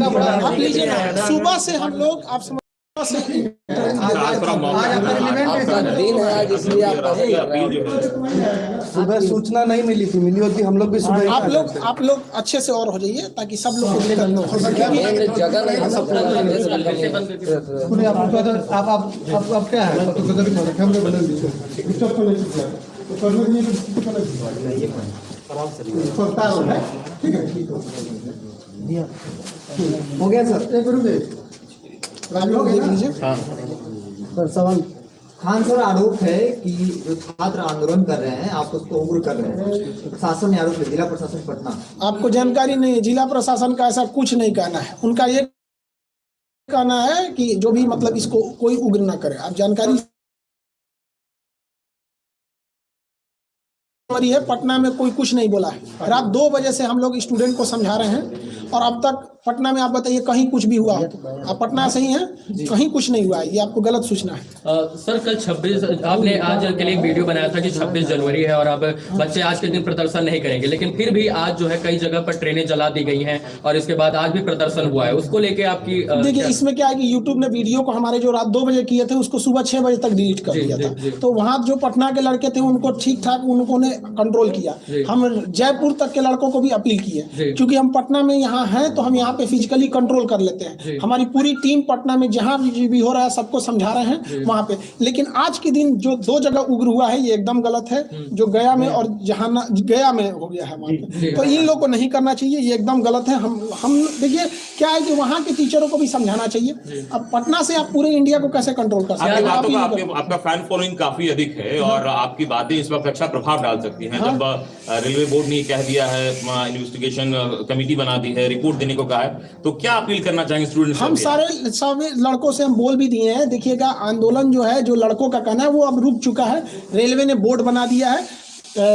आप लीजिए ना, सुबह से हम लोग आप समझ सुबह सूचना नहीं मिली थी, मिली होती हम लोग भी सुबह। आप लोग अच्छे से और हो जाइए ताकि सब लोग को दिक्कत न हो। आप क्या है हो गया सर, आप लोग देख लीजिए। सर सवाल खान सर, आरोप है कि जो छात्र आंदोलन कर रहे हैं आप उसको उग्र कर रहे हैं, प्रशासन ने आरोप है, जिला प्रशासन पटना। आपको जानकारी नहीं है, जिला प्रशासन का ऐसा कुछ नहीं कहना है। उनका ये कहना है कि जो भी मतलब इसको कोई उग्र ना करे। आप जानकारी है, पटना में कोई कुछ नहीं बोला है। रात 2 बजे से हम लोग स्टूडेंट को समझा रहे हैं और अब तक पटना में आप बताइए कहीं कुछ भी हुआ हो तो? आप पटना से ही हैं, कहीं कुछ नहीं हुआ है। ये आपको गलत सूचना है। सर कल 26 आपने आज के लिए एक वीडियो बनाया था कि 26 जनवरी है और अब बच्चे आज के दिन प्रदर्शन नहीं करेंगे, लेकिन फिर भी आज जो है कई जगह पर ट्रेनें जला दी गई हैं और इसके बाद आज भी प्रदर्शन हुआ है। उसको लेके आपकी देखिए, इसमें क्या है कि यूट्यूब ने वीडियो को हमारे जो रात 2 बजे किए थे उसको सुबह 6 बजे तक डिलीट कर दिया था। तो वहाँ जो पटना के लड़के थे उनको ठीक ठाक उन्होंने कंट्रोल किया। हम जयपुर तक के लड़कों को भी अपील की है, क्योंकि हम पटना में यहाँ हैं तो हम यहाँ पे फिजिकली कंट्रोल कर लेते हैं। हमारी पूरी टीम पटना में जहाँ भी हो रहा है सबको समझा रहे हैं वहाँ पे। लेकिन आज के दिन जो 2 जगह उग्र हुआ है ये एकदम गलत है, जो गया में और जहाँ गया में हो गया है वहाँ पे, तो इन लोग को नहीं करना चाहिए, ये एकदम गलत है। हम देखिए क्या है कि वहाँ के टीचरों को भी समझाना चाहिए। अब पटना से आप पूरे इंडिया को कैसे कंट्रोल कर सकते हैं? आपका फैन फॉलोइंग काफी अधिक है और आपकी बातें इस वक्त अच्छा प्रभाव डाल सकती हैं। जब रेलवे बोर्ड ने कह दिया है, इन्वेस्टिगेशन कमेटी बना दी है, रिपोर्ट देने को कहा है, तो क्या अपील करना चाहेंगे स्टूडेंट्स? हम सारे लड़कों से हम बोल भी दिए हैं। देखिएगा, आंदोलन जो है, जो लड़कों का कहना है वो अब रुक चुका है। रेलवे ने बोर्ड बना दिया है।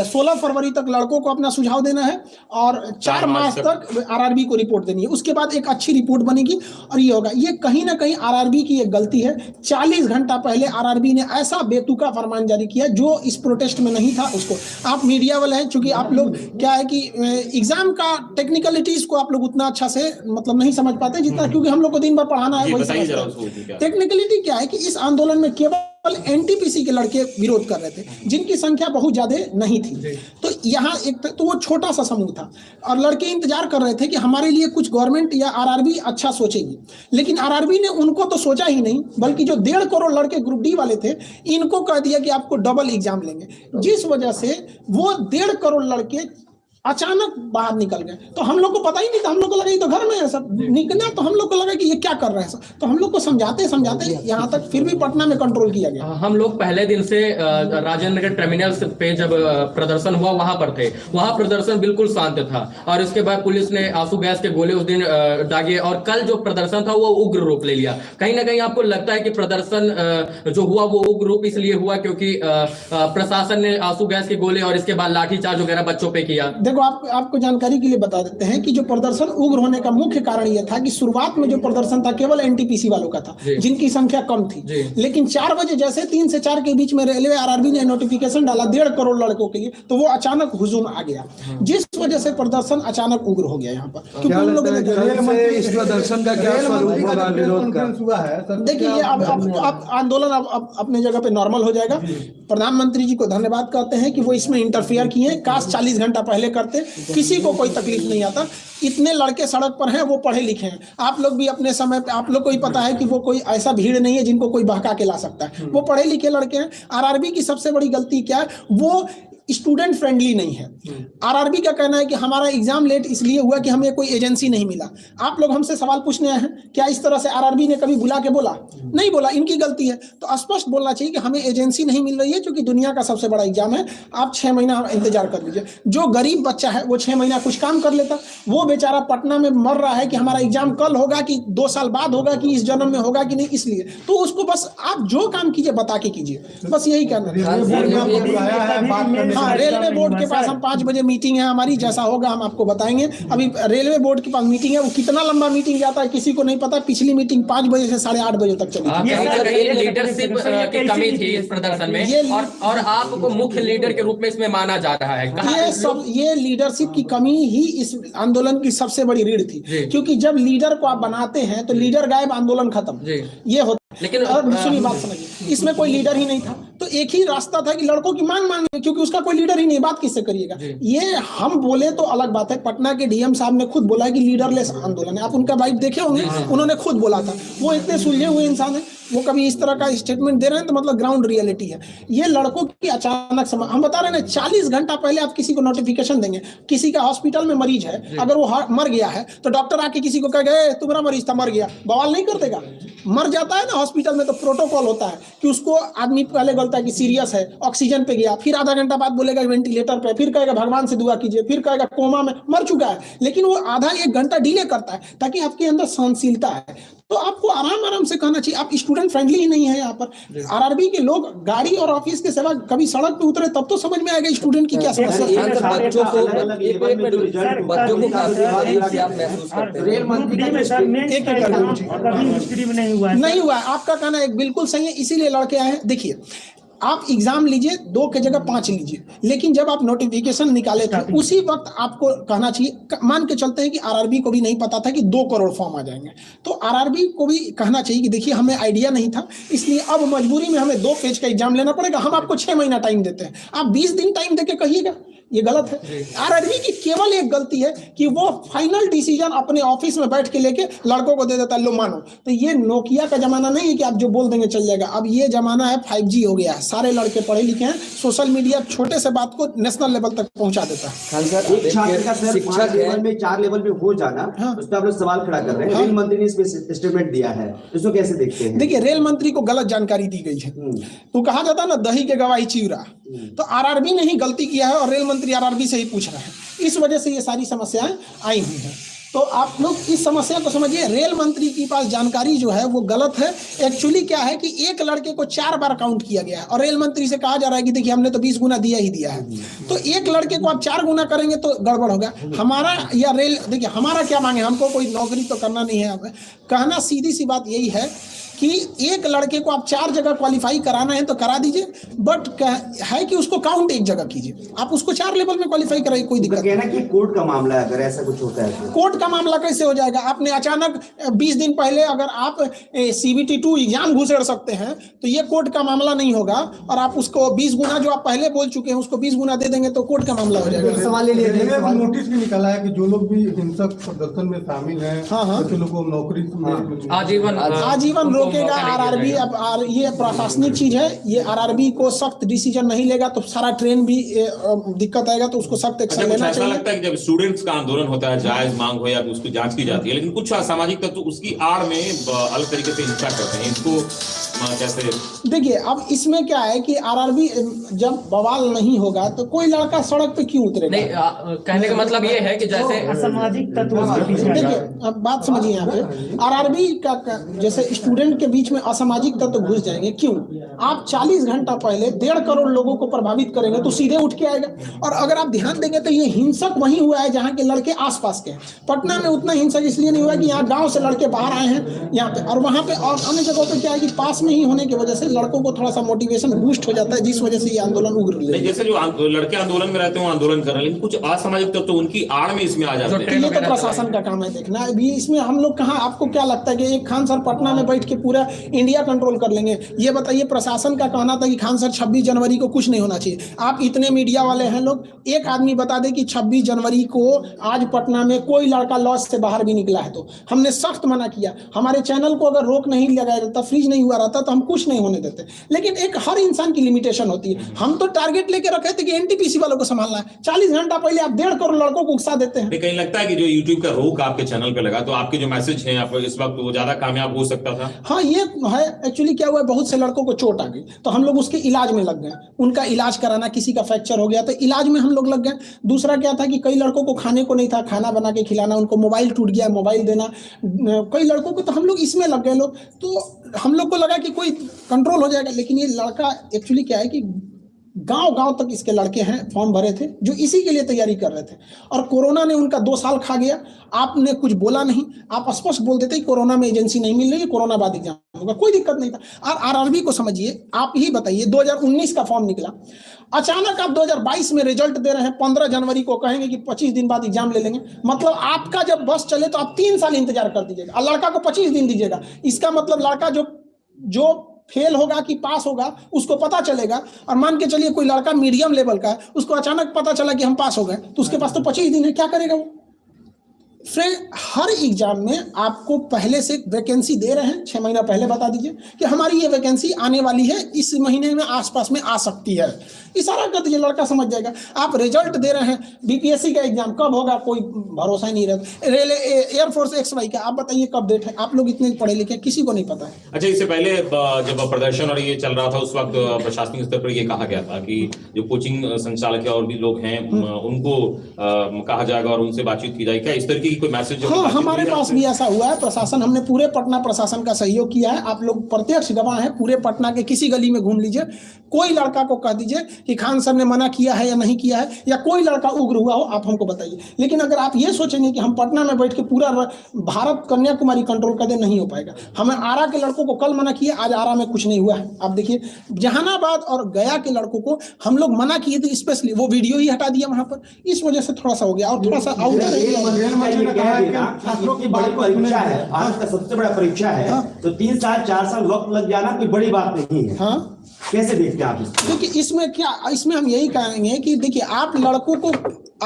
16 फरवरी तक लड़कों को अपना सुझाव देना है और 4 मार्च तक आरआरबी को रिपोर्ट देनी है। उसके बाद एक अच्छी रिपोर्ट बनेगी और ये होगा। ये कहीं ना कहीं आरआरबी की एक गलती है। 40 घंटा पहले आरआरबी ने ऐसा बेतुका फरमान जारी किया जो इस प्रोटेस्ट में नहीं था। उसको आप मीडिया वाले हैं, चूंकि आप लोग क्या है कि एग्जाम का टेक्निकलिटीज को आप लोग उतना अच्छा से मतलब नहीं समझ पाते जितना, क्योंकि हम लोग को दिन भर पढ़ाना है। टेक्निकलिटी क्या है कि इस आंदोलन में केवल एनटीपीसी के लड़के विरोध कर रहे थे, जिनकी संख्या बहुत ज्यादा नहीं थी। तो यहाँ एक तो वो छोटा सा समूह था और लड़के इंतजार कर रहे थे कि हमारे लिए कुछ गवर्नमेंट या आरआरबी अच्छा सोचेगी। लेकिन आरआरबी ने उनको तो सोचा ही नहीं, बल्कि जो 1.5 करोड़ लड़के ग्रुप डी वाले थे इनको कह दिया कि आपको डबल एग्जाम लेंगे, जिस वजह से वो 1.5 करोड़ लड़के अचानक बाहर निकल गए। तो हम लोग को पता ही नहीं था, हम लोग को लगा ये तो घर में है सब निकला, तो हम लोग को लगा कि ये क्या कर रहे हैं सब। तो हम लोग को समझाते समझाते यहाँ तक फिर भी पटना में कंट्रोल किया गया। हम लोग पहले दिन से राजेंद्र नगर टर्मिनल पे जब प्रदर्शन हुआ वहां पर थे। वहां प्रदर्शन बिल्कुल शांत था और उसके बाद पुलिस ने आंसू गैस के गोले उस दिन दागे और कल जो प्रदर्शन था वो उग्र रूप ले लिया। कहीं ना कहीं आपको लगता है कि प्रदर्शन जो हुआ वो उग्र रूप इसलिए हुआ क्योंकि प्रशासन ने आंसू गैस के गोले और इसके बाद लाठीचार्ज वगैरह बच्चों पे किया? देखो, आपको जानकारी के लिए बता देते हैं कि जो प्रदर्शन उग्र होने का मुख्य कारण यह था कि शुरुआत में जो प्रदर्शन था केवल एनटीपीसी वालों का था, जिनकी संख्या कम थी। लेकिन 4 बजे जैसे 3 से 4 के बीच में रेलवे आरआरबी ने नोटिफिकेशन डाला 1.5 करोड़ लड़कों के लिए, तो वो अचानक हुजूम आ गया, जिस वजह से प्रदर्शन अचानक उग्र हो गया यहाँ पर। क्योंकि उन लोगों ने प्रदर्शन का क्या हुआ है? देखिए, अब आंदोलन अब अपने जगह पे नॉर्मल हो जाएगा। प्रधानमंत्री जी को धन्यवाद कहते हैं कि वो इसमें इंटरफियर किए। काश 40 घंटा पहले करते, किसी को कोई तकलीफ नहीं आता। इतने लड़के सड़क पर हैं, वो पढ़े लिखे हैं। आप लोग भी अपने समय पे, आप लोग को ही पता है कि वो कोई ऐसा भीड़ नहीं है जिनको कोई बहका के ला सकता है। वो पढ़े लिखे लड़के हैं। आरआरबी की सबसे बड़ी गलती क्या है, वो स्टूडेंट फ्रेंडली नहीं है। आरआरबी का कहना है कि हमारा एग्जाम लेट इसलिए हुआ कि हमें कोई एजेंसी नहीं मिला। आप लोग हमसे सवाल पूछने आए हैं, क्या इस तरह से आरआरबी ने कभी बुला के बोला? नहीं बोला, इनकी गलती है। तो स्पष्ट बोलना चाहिए कि हमें एजेंसी नहीं मिल रही है, क्योंकि दुनिया का सबसे बड़ा एग्जाम है। आप 6 महीना इंतजार कर लीजिए। जो गरीब बच्चा है वो 6 महीना कुछ काम कर लेता, वो बेचारा पटना में मर रहा है कि हमारा एग्जाम कल होगा कि 2 साल बाद होगा कि इस जन्म में होगा कि नहीं, इसलिए तो उसको बस आप जो काम कीजिए बता के कीजिए, बस यही कहना है। हाँ, रेलवे बोर्ड के पास हम 5 बजे मीटिंग है हमारी, जैसा होगा हम आपको बताएंगे। अभी रेलवे बोर्ड के पास मीटिंग है, वो कितना लंबा मीटिंग जाता है किसी को नहीं पता। पिछली मीटिंग 5 बजे से 8:30 बजे तक चली। लीडरशिप की कमी थी इस प्रदर्शन में, और आपको मुख्य लीडर के रूप में इसमें माना जा रहा है। ये लीडरशिप की कमी ही इस आंदोलन की सबसे बड़ी रीढ़ थी, क्योंकि जब लीडर को आप बनाते हैं तो लीडर गायब, आंदोलन खत्म, ये होता। लेकिन सुनिए बात समझिए, इसमें कोई लीडर ही नहीं था, तो एक ही रास्ता था कि लड़कों की मांग मांगे, क्योंकि उसका कोई लीडर ही नहीं, बात किससे करिएगा। ये हम बोले तो अलग बात है, पटना के डीएम साहब ने खुद बोला कि लीडरलेस आंदोलन है। आप उनका वाइफ देखे होंगे, उन्होंने खुद बोला था। वो इतने सुलझे हुए इंसान है, वो कभी इस तरह का स्टेटमेंट दे रहे हैं तो मतलब ग्राउंड रियलिटी है। ये लड़कों की अचानक हम बता रहे हैं 40 घंटा पहले आप किसी को नोटिफिकेशन देंगे, किसी का हॉस्पिटल में मरीज है, अगर वो मर गया है तो डॉक्टर आके किसी को कह गए तुम्हारा मरीज था मर गया, बवाल नहीं कर देगा? मर जाता है ना हॉस्पिटल में तो प्रोटोकॉल होता है कि उसको आदमी पहले बोलता है कि सीरियस है, ऑक्सीजन पे गया, फिर आधा घंटा बाद बोलेगा वेंटिलेटर पे, फिर कहेगा भगवान से दुआ कीजिए, फिर कहेगा कोमा में मर चुका है। लेकिन वो आधा 1 घंटा डिले करता है ताकि आपके अंदर सहनशीलता है। तो आपको आराम आराम से कहना चाहिए। आप स्टूडेंट फ्रेंडली ही नहीं है यहाँ पर। आरआरबी के लोग गाड़ी और ऑफिस के सेवा कभी सड़क पे उतरे तब तो समझ में आएगा स्टूडेंट की क्या समस्या है। बच्चों को रेल मंत्री नहीं हुआ। आपका कहना एक बिल्कुल सही है, इसीलिए लड़के आए हैं। देखिए, आप एग्जाम लीजिए 2 के जगह 5 लीजिए, लेकिन जब आप नोटिफिकेशन निकाले थे उसी वक्त आपको कहना चाहिए, मान के चलते हैं कि आरआरबी को भी नहीं पता था कि 2 करोड़ फॉर्म आ जाएंगे, तो आरआरबी को भी कहना चाहिए कि देखिए हमें आइडिया नहीं था, इसलिए अब मजबूरी में हमें 2 पेज का एग्जाम लेना पड़ेगा। हम आपको 6 महीना टाइम देते हैं, आप 20 दिन टाइम देके कहिएगा, ये गलत है। आरआरबी की केवल एक गलती है कि वो फाइनल डिसीजन अपने ऑफिस में बैठ के लेके लड़कों को दे देता है, लो मानो। तो ये नोकिया का जमाना नहीं है कि आप जो बोल देंगे चल जाएगा। अब ये जमाना है 5G हो गया है, सारे लड़के पढ़े लिखे हैं, सोशल मीडिया छोटे से बात को नेशनल लेवल तक पहुंचा देता है। एक छात्र का सर 5 लेवल में 4 लेवल में हो जाना, उस पर आप लोग सवाल खड़ा कर रहे हैं। रेल मंत्री ने इस पे स्टेटमेंट दिया है, इसको कैसे देखते हैं? देखिए, रेल मंत्री को गलत जानकारी दी गई है। तो कहा जाता है ना, दही के गवाही चिवरा, तो आरआरबी ने ही गलती किया है और रेल मंत्री आरआरबी से ही पूछ रहे हैं। इस वजह से ये सारी समस्याएं आई हुई हैं। तो आप लोग इस समस्या को समझिए। रेल मंत्री के पास जानकारी जो है वो गलत है। एक्चुअली क्या है कि एक लड़के को 4 बार काउंट किया गया है और रेल मंत्री से कहा जा रहा है कि देखिए हमने तो 20 गुना दिया ही दिया है। तो एक लड़के को आप 4 गुना करेंगे तो गड़बड़ होगा। हमारा या रेल, देखिए हमारा क्या मांगे, हमको कोई नौकरी तो करना नहीं है। हमें कहना सीधी सी बात यही है कि एक लड़के को आप 4 जगह क्वालिफाई कराना है तो करा दीजिए, बट है कि उसको काउंट एक जगह कीजिए। आप उसको 4 लेवल में क्वालिफाई कराइए, कोई दिक्कत कहना कि कोर्ट का मामला है, अगर ऐसा कुछ होता है तो। कोर्ट का मामला कैसे हो जाएगा? आपने अचानक 20 दिन पहले अगर आप CBT 2 एग्जाम घुसेड़ सकते हैं तो ये कोर्ट का मामला नहीं होगा। और आप उसको 20 गुना जो आप पहले बोल चुके हैं उसको 20 गुना दे देंगे तो कोर्ट का मामला हो जाएगा। सवाल ले लिया, नोटिस भी निकाला है कि जो लोग भी हिंसक प्रदर्शन में शामिल हैं, ऐसे लोगों को नौकरी आजीवन रोकेगा आरआरबी। अब ये प्रशासनिक चीज है, ये आरआरबी को सख्त डिसीजन नहीं लेगा तो सारा ट्रेन भी दिक्कत आएगा, तो उसको सख्त एक्शन लेना चाहिए। लगता है कि जब स्टूडेंट्स का आंदोलन होता है, जायज मांग हो या उसकी जांच की जाती है, लेकिन कुछ असामाजिक तत्व उसकी आड़ में अलग तरीके से हिंसा करते हैं, इसको कैसे? देखिए, अब इसमें क्या है कि आरआरबी जब बवाल नहीं होगा तो कोई लड़का सड़क पे क्यों उतरेगा? नहीं, कहने का मतलब ये है कि जैसे असामाजिक तत्व, देखिए अब बात समझिए, यहाँ पे आरआरबी का जैसे स्टूडेंट के बीच में असामाजिक तत्व घुस जाएंगे। क्यों? आप 40 घंटा पहले 1.5 करोड़ लोगों को प्रभावित करेंगे तो सीधे उठ के आएगा। और अगर आप ध्यान देंगे तो ये हिंसक वहीं हुआ है जहाँ के लड़के आसपास के हैं। पटना में उतना हिंसक इसलिए नहीं हुआ कि यहाँ गाँव से लड़के बाहर आए हैं यहाँ पे, और वहाँ पे और अन्य जगहों पे क्या है कि पास नहीं होने की वजह से लड़कों को थोड़ा सा मोटिवेशन बूस्ट हो जाता है, जिस वजह से ये आंदोलन उग्र ले। जैसे जो लड़के आंदोलन में रहते हैं वो आंदोलन कर रहे हैं, लेकिन कुछ असामाजिक तत्व तो उनकी आड़ में इसमें आ जाते हैं। ये तो प्रशासन का काम है देखना। अभी इसमें हम लोग कहाँ, आपको क्या लगता है कि एक खान सर पटना में बैठ के पूरा इंडिया कंट्रोल कर लेंगे? ये बताइए, प्रशासन का कहना था कि खान सर 26 जनवरी को कुछ नहीं होना चाहिए। आप इतने मीडिया वाले हैं लोग, एक आदमी बता दे कि 26 जनवरी को आज पटना में कोई लड़का लॉज से बाहर भी निकला है तो हमने सख्त मना किया। हमारे चैनल को अगर रोक नहीं लगाया जाता, फ्रीज नहीं हुआ रहता तो हम कुछ नहीं होने देते। लेकिन एक हर इंसान की लिमिटेशन होती है। हम तो टारगेट लेके रखे थे कि एनटीपीसी वालों को संभालना है। 40 घंटा पहले आप 1.5 करोड़ लड़कों को उकसा देते हैं। कहीं लगता है कि जो यूट्यूब का रोक आपके चैनल पे लगा तो आपके जो मैसेज हैं आप इस वक्त वो ज्यादा कामयाब हो सकता था? हाँ, ये है। एक्चुअली क्या हुआ, बहुत से लड़कों को चोट आ गई तो हम लोग उसके इलाज में लग गए। उनका इलाज कराना, किसी का फ्रैक्चर हो गया तो इलाज में हम लोग लग गए। दूसरा क्या था कि कई लड़कों को खाने को नहीं था, खाना बना के खिलाना, उनको मोबाइल टूट गया, मोबाइल देना। कई लड़कों को तो हम लोग इसमें लग गए लोग, तो हम लोग को लगा कि कोई कंट्रोल हो जाएगा। लेकिन ये लड़का एक्चुअली क्या है कि गांव तक इसके लड़के हैं फॉर्म भरे थे जो इसी के लिए तैयारी कर रहे थे, और कोरोना ने उनका 2 साल खा गया। आपने कुछ बोला नहीं, आप स्पष्ट बोल देते कोरोना में एजेंसी नहीं मिल रही है, कोरोना बाद एग्जाम होगा, कोई दिक्कत नहीं था। और आरआरबी को समझिए, आप ही बताइए 2019 का फॉर्म निकला, अचानक आप 2022 में रिजल्ट दे रहे हैं, 15 जनवरी को कहेंगे कि 25 दिन बाद एग्जाम ले लेंगे। मतलब आपका जब बस चले तो आप 3 साल इंतजार कर दीजिएगा और लड़का को 25 दिन दीजिएगा। इसका मतलब लड़का जो फेल होगा कि पास होगा उसको पता चलेगा। और मान के चलिए कोई लड़का मीडियम लेवल का है, उसको अचानक पता चला कि हम पास हो गए, तो उसके पास तो 25 दिन है, क्या करेगा वो? फ्रेंड, हर एग्जाम में आपको पहले से वैकेंसी दे रहे हैं, 6 महीना पहले बता दीजिए कि हमारी ये वैकेंसी आने वाली है, इस महीने में आसपास में आ सकती है, इशारा कर दीजिए, लड़का समझ जाएगा। आप रिजल्ट दे रहे हैं, बीपीएससी का एग्जाम कब होगा कोई भरोसा ही नहीं रहता। रेल एयरफोर्स XY का आप बताइए कब डेट है? आप लोग इतने पढ़े लिखे, किसी को नहीं पता है। अच्छा, इससे पहले जब प्रदर्शन और ये चल रहा था उस वक्त प्रशासनिक स्तर पर ये कहा गया था कि जो कोचिंग संचालक और भी लोग हैं उनको कहा जाएगा और उनसे बातचीत की जाएगी, क्या इस तरह की कोई मैसेज? हाँ, हमारे पास भी ऐसा हुआ है। प्रशासन, हमने पूरे पटना प्रशासन का सहयोग किया है, आप लोग प्रत्यक्ष गवाह हैं। पूरे पटना के किसी गली में घूम लीजिए, कोई लड़का को कह दीजिए कि खान सर ने मना किया है या नहीं किया है, या कोई लड़का उग्र हुआ हो, आप हमको बताइए। लेकिन अगर आप ये सोचेंगे कि हम पटना में बैठ के पूरा भारत कन्याकुमारी कंट्रोल कर दे, नहीं हो पाएगा। हमें आरा के लड़कों को कल मना किया, आज आरा में कुछ नहीं हुआ है। आप देखिए, जहानाबाद और गया के लड़कों को हम लोग मना किए थे, स्पेशली वो वीडियो ही हटा दिया वहां पर, इस वजह से थोड़ा सा हो गया। और थोड़ा सा छात्रों की बड़ी परीक्षा है, भारत का सबसे बड़ा परीक्षा है, तो 3 साल 4 साल वक्त लग जाना कोई बड़ी बात नहीं है। हाँ, कैसे देखते हैं आप इसको? देखिए, इसमें हम यही कहेंगे कि देखिए, आप लड़कों को,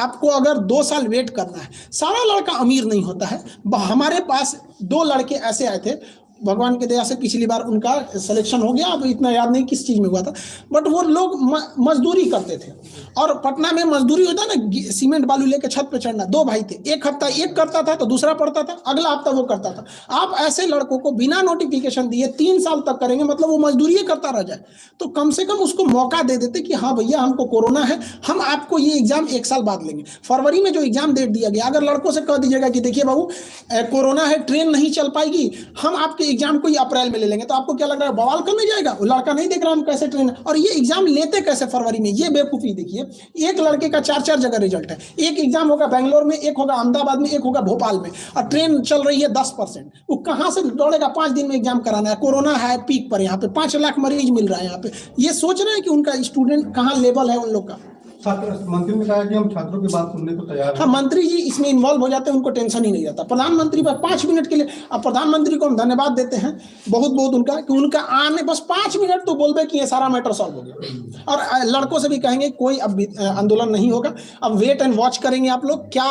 आपको अगर 2 साल वेट करना है, सारा लड़का अमीर नहीं होता है। हमारे पास 2 लड़के ऐसे आए थे, भगवान की दया से पिछली बार उनका सिलेक्शन हो गया, अब इतना याद नहीं किस चीज में हुआ था, बट वो लोग मजदूरी करते थे। और पटना में मजदूरी होता है ना, सीमेंट बालू लेके छत पे चढ़ना। 2 भाई थे, एक हफ्ता एक करता था तो दूसरा पढ़ता था, अगला हफ्ता वो करता था। आप ऐसे लड़कों को बिना नोटिफिकेशन दिए 3 साल तक करेंगे, मतलब वो मजदूरी करता रह जाए। तो कम से कम उसको मौका दे देते कि हाँ भैया, हमको कोरोना है, हम आपको ये एग्जाम 1 साल बाद लेंगे। फरवरी में जो एग्जाम डेट दिया गया, अगर लड़कों से कह दीजिएगा कि देखिए बाबू, कोरोना है, ट्रेन नहीं चल पाएगी, हम आपके एग्जाम को अप्रैल में ले लेंगे, तो आपको क्या लग रहा है, बवाल करने जाएगा? वो लड़का नहीं देख रहा हम कैसे ट्रेन, और ये एग्जाम लेते कैसे फरवरी में, ये बेवकूफी। देखिए, एक लड़के का 4 जगह रिजल्ट है, एक एग्जाम होगा बेंगलोर में, एक होगा अहमदाबाद में, एक होगा भोपाल में, और ट्रेन चल रही है 10%। वो कहां से दौड़ेगा? 5 दिन में एग्जाम कराना है, कोरोना है पीक पर, यहाँ पे 5 लाख मरीज मिल रहा है। यहाँ पे ये सोच रहे हैं कि उनका स्टूडेंट कहाँ लेवल है उन लोग का। मंत्री ने कहा कि हम छात्रों की बात सुनने को तैयार हैं। हाँ, मंत्री जी इसमें इन्वॉल्व हो जाते हैं, उनको टेंशन ही नहीं रहता। प्रधानमंत्री पर 5 मिनट के लिए, अब प्रधानमंत्री को हम धन्यवाद देते हैं बहुत उनका, कि उनका आने बस 5 मिनट तो बोलबे कि ये सारा मैटर सॉल्व हो गया। और लड़कों से भी कहेंगे कोई अब आंदोलन नहीं होगा, अब वेट एंड वॉच करेंगे आप लोग, क्या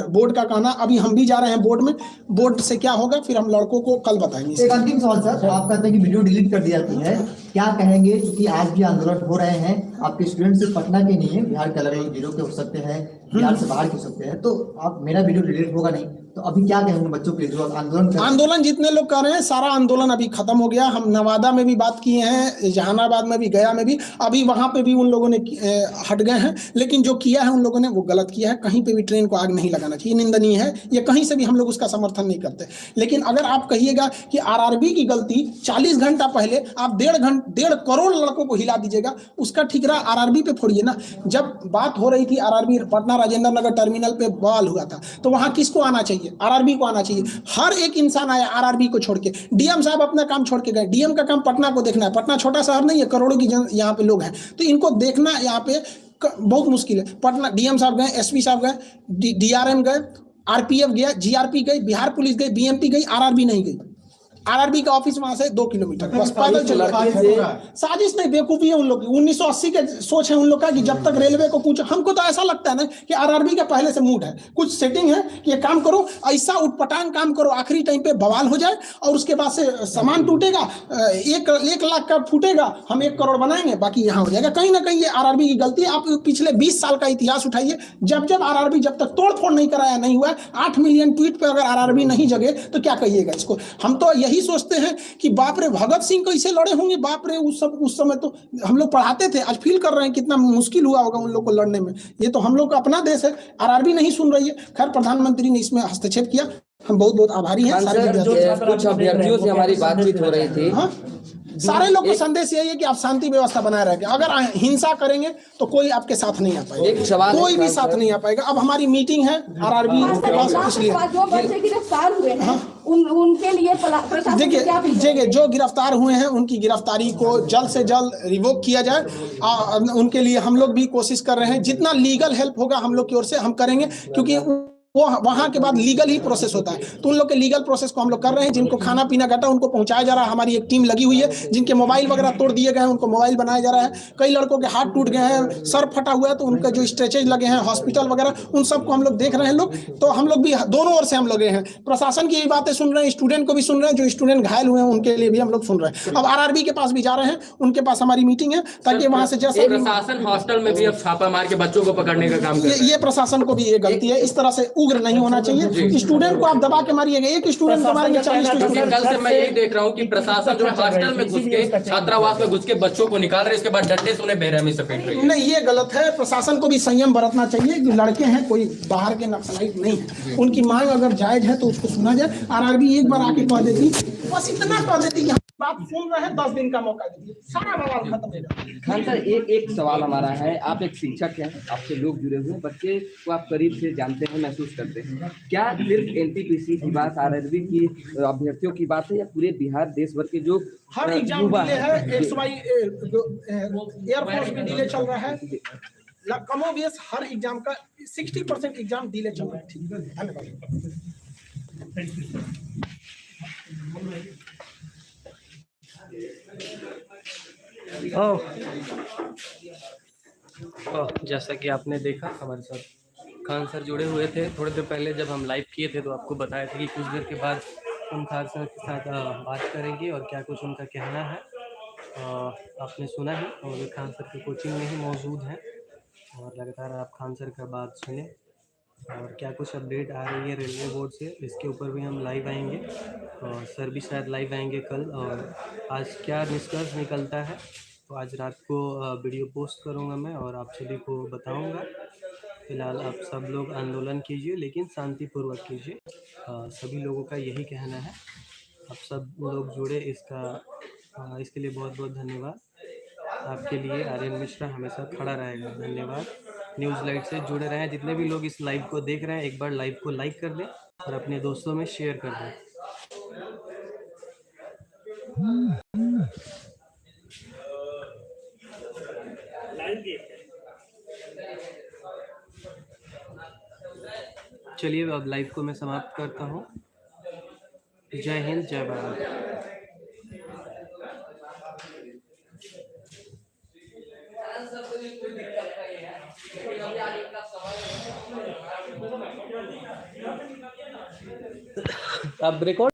बोर्ड का कहना। अभी हम भी जा रहे हैं बोर्ड में, बोर्ड से क्या होगा फिर हम लड़कों को कल बताएंगे। एक अंतिम सवाल सर, आप कहते हैं कि वीडियो डिलीट कर दी जाती है, क्या कहेंगे? क्योंकि आज भी आंदोलन हो रहे हैं, आपके स्टूडेंट सिर्फ पटना के नहीं है, बिहार के अलग अलग जिलों के हो सकते हैं, बिहार से बाहर के हो सकते हैं, तो आप, मेरा वीडियो डिलीट होगा नहीं, तो अभी क्या कहेंगे बच्चों के लिए जो आंदोलन जितने लोग कर रहे हैं, सारा आंदोलन अभी खत्म हो गया। हम नवादा में भी बात किए हैं, जहानाबाद में भी, गया में भी, अभी वहां पे भी उन लोगों ने हट गए हैं। लेकिन जो किया है उन लोगों ने वो गलत किया है, कहीं पे भी ट्रेन को आग नहीं लगाना चाहिए, निंदनीय है ये, कहीं से भी हम लोग उसका समर्थन नहीं करते। लेकिन अगर आप कहिएगा कि आरआरबी की गलती 40 घंटा पहले आप 1.5 करोड़ लड़कों को हिला दीजिएगा, उसका ठिकरा आरआरबी पे फोड़िए ना। जब बात हो रही थी आरआरबी पटना राजेंद्र नगर टर्मिनल पे बवाल हुआ था, तो वहां किसको आना चाहिए? आरआरबी को आना चाहिए। हर एक इंसान आया आरआरबी को छोड़ के, डीएम साहब अपना काम छोड़ के गए। डीएम का काम पटना को देखना है, पटना छोटा शहर नहीं है, करोड़ों की यहाँ पे लोग हैं, तो इनको देखना यहाँ पे बहुत मुश्किल है। पटना डीएम साहब गए, एसपी साहब गए, डीआरएम गए, आरपीएफ गया, जीआरपी गई, बिहार पुलिस गई, बीएमपी गई, आरआरबी नहीं गई। आरआरबी का ऑफिस वहां से 2 किलोमीटर, बस पैदल चल रहा है। साजिश नहीं, बेवकूफी है उन लोग की। 1980 के सोच है उन लोग का कि जब तक रेलवे को पूछो, हमको तो ऐसा लगता है ना कि आरआरबी का पहले से मूड है, कुछ सेटिंग है कि ये काम करो, ऐसा उटपटांग काम करो, आखिरी टाइम पे बवाल हो जाए और उसके बाद से सामान टूटेगा, 1 लाख का फूटेगा, हम 1 करोड़ बनाएंगे, बाकी यहाँ हो जाएगा। कहीं ना कहीं ये आरआरबी की गलती है। आप पिछले 20 साल का इतिहास उठाइए, जब आरआरबी जब तक तोड़ फोड़ नहीं कराया नहीं हुआ, 8 मिलियन ट्वीट पे अगर आरआरबी नहीं जगे तो क्या कहिएगा इसको। हम तो यही सोचते हैं कि बाप रे भगत सिंह कैसे लड़े होंगे, बाप रे उस समय तो हम लोग पढ़ाते थे, आज फील कर रहे हैं कितना मुश्किल हुआ होगा उन लोग को लड़ने में। ये तो हम लोग का अपना देश है, आरआरबी नहीं सुन रही है। खैर, प्रधानमंत्री ने इसमें हस्तक्षेप किया, हम बहुत आभारी हैं। कुछ अभ्यर्थियों से हमारी बातचीत हो रही थी। सारे लोग को संदेश यही है कि आप शांति व्यवस्था बनाए रखें। अगर हिंसा करेंगे तो कोई आपके साथ नहीं आ पाएगा, कोई भी साथ नहीं आ पाएगा। अब हमारी मीटिंग है आरआरबी के पास, इसलिए जो बच्चे गिरफ्तार हुए हैं उनके लिए देखिए जो गिरफ्तार हुए हैं उनकी गिरफ्तारी को जल्द से जल्द रिवोक किया जाए। उनके लिए हम लोग भी कोशिश कर रहे हैं, जितना लीगल हेल्प होगा हम लोग की ओर से हम करेंगे, क्योंकि वो वहां के बाद लीगल ही प्रोसेस होता है। तो उन लोग के लीगल प्रोसेस को हम लोग कर रहे हैं। जिनको खाना पीना घटा उनको पहुंचाया जा रहा है, हमारी एक टीम लगी हुई है। जिनके मोबाइल वगैरह तोड़ दिए गए हैं उनको मोबाइल बनाया जा रहा है। कई लड़कों के हाथ टूट गए हैं, सर फटा हुआ है, तो उनका जो स्ट्रेचेज लगे हैं हॉस्पिटल वगैरह, उन सबको हम लोग देख रहे हैं लोग। तो हम लोग भी दोनों ओर से हम लगे हैं, प्रशासन की भी बातें सुन रहे हैं, स्टूडेंट को भी सुन रहे हैं, जो स्टूडेंट घायल हुए हैं उनके लिए भी हम लोग सुन रहे हैं। अब आरआरबी के पास भी जा रहे हैं, उनके पास हमारी मीटिंग है, ताकि वहां से जैसे प्रशासन हॉस्टल में भी अब छापा मार के बच्चों को पकड़ने का काम कर रहा है। ये प्रशासन को भी ये गलती है, इस तरह से उग्र नहीं होना चाहिए। स्टूडेंट को आप दबा के मारिएगा, एक स्टूडेंट को मारेंगे 40 स्टूडेंट। कल से मैं यही देख रहा हूँ कि प्रशासन जो हॉस्टल में घुस के छात्रावास में घुस के बच्चों को निकाल रहे, इसके बाद डंडे से उन्हें बेरहमी से पीट रही है। नहीं, ये गलत है। प्रशासन को भी संयम बरतना चाहिए कि लड़के हैं, कोई बाहर के नक्सलाइट नहीं है। उनकी मांग अगर जायज है तो उसको सुना जाए। आरआरबी एक बार आके कह देती, बस इतना कह देती कि बात सुन रहे हैं, 10 दिन का मौका दीजिए, सारा बवाल खत्म हो जाएगा। खान सर, एक सवाल हमारा है। आप एक शिक्षक हैं, आपसे लोग जुड़े हुए हैं, बच्चे को आप करीब से जानते हैं, महसूस करते हैं। क्या सिर्फ एनटीपीसी की बात, आरआरबी की अभ्यर्थियों की बात है, या पूरे बिहार देश भर के जो हर एग्जाम डिले है? एयरफोर्स में डिले चल रहा है, कमो बेस हर एग्जाम का 60% एग्जाम डिले चल रहा है। ठीक है, धन्यवाद। जैसा कि आपने देखा, हमारे साथ खान सर जुड़े हुए थे। थोड़ी देर पहले जब हम लाइव किए थे तो आपको बताया था कि कुछ देर के बाद हम खान सर के साथ बात करेंगे और क्या कुछ उनका कहना है। आपने सुना ही, और खान सर के कोचिंग में ही मौजूद हैं और लगातार आप खान सर का बात सुने। और क्या कुछ अपडेट आ रही है रेलवे बोर्ड से, इसके ऊपर भी हम लाइव आएंगे, और सर भी शायद लाइव आएंगे कल। और आज क्या निष्कर्ष निकलता है तो आज रात को वीडियो पोस्ट करूंगा मैं और आप सभी को बताऊंगा। फिलहाल आप सब लोग आंदोलन कीजिए, लेकिन शांतिपूर्वक कीजिए। सभी लोगों का यही कहना है। आप सब लोग जुड़े, इसके लिए बहुत बहुत धन्यवाद। आपके लिए आर्यन मिश्रा हमेशा खड़ा रहेगा। धन्यवाद। न्यूज़ लाइट से जुड़े रहें। जितने भी लोग इस लाइव को देख रहे हैं, एक बार लाइव को लाइक कर दें और अपने दोस्तों में शेयर कर दें। चलिए अब लाइव को मैं समाप्त करता हूँ। जय हिंद, जय भारत। अब रिकॉर्ड